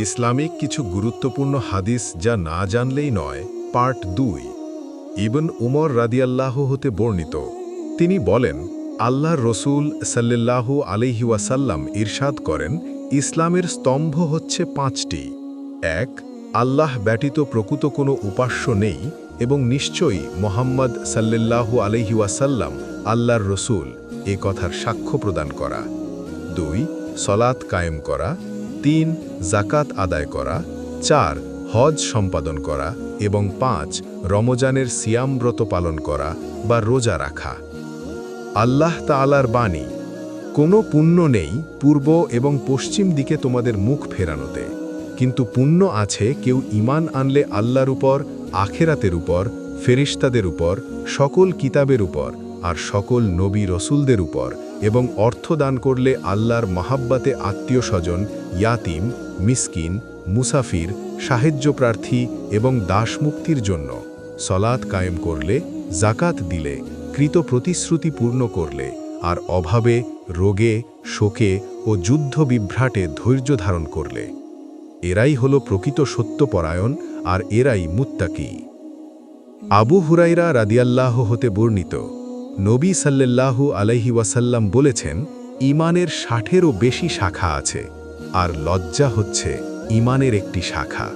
Islamic কিছু গুরুত্বপূর্ণ হাদিস যা না জানলেই নয়, পার্ট 2। ইবন উমর রাদিয়াল্লাহু হতে বর্ণিত, তিনি বলেন, আল্লাহর রসুল সাল্লাল্লাহু আলাইহি ওয়াসাল্লাম ইরশাদ করেন, ইসলামের স্তম্ভ হচ্ছে 5টি। 1, আল্লাহ ব্যতীত প্রকৃত কোনো উপাস্য নেই এবং নিশ্চয়ই মোহাম্মদ সাল্লাল্লাহু আলাইহি ওয়াসাল্লাম আল্লাহর রসুল, এ কথার সাক্ষ্য প্রদান করা। 2, সলাত কায়েম করা। 3, জাকাত আদায় করা। 4, হজ সম্পাদন করা এবং 5, রমজানের সিয়াম ব্রত পালন করা বা রোজা রাখা। আল্লাহ তাআলার বাণী, কোনো পুণ্য নেই পূর্ব এবং পশ্চিম দিকে তোমাদের মুখ ফেরানোতে, কিন্তু পুণ্য আছে কেউ ঈমান আনলে আল্লাহর উপর, আখেরাতের উপর, ফেরেশতাদের উপর, সকল কিতাবের উপর আর সকল নবী রসুলদের উপর, এবং অর্থ দান করলে আল্লাহর মাহাব্বাতে আত্মীয় স্বজন, ইয়াতিম, মিসকিন, মুসাফির, সাহায্যপ্রার্থী এবং দাসমুক্তির জন্য, সলাত কায়েম করলে, জাকাত দিলে, কৃত প্রতিশ্রুতি পূর্ণ করলে, আর অভাবে, রোগে, শোকে ও যুদ্ধ বিভ্রাটে ধৈর্য ধারণ করলে। এরাই হল প্রকৃত সত্যপরায়ণ আর এরাই মুত্তাকি। আবু হুরাইরা রাদিয়াল্লাহু হতে বর্ণিত, নবী সাল্লাল্লাহু আলাইহি ওয়াসাল্লাম বলেছেন, ঈমানের 60-এরও বেশি শাখা আছে, আর লজ্জা হচ্ছে ঈমানের একটি শাখা।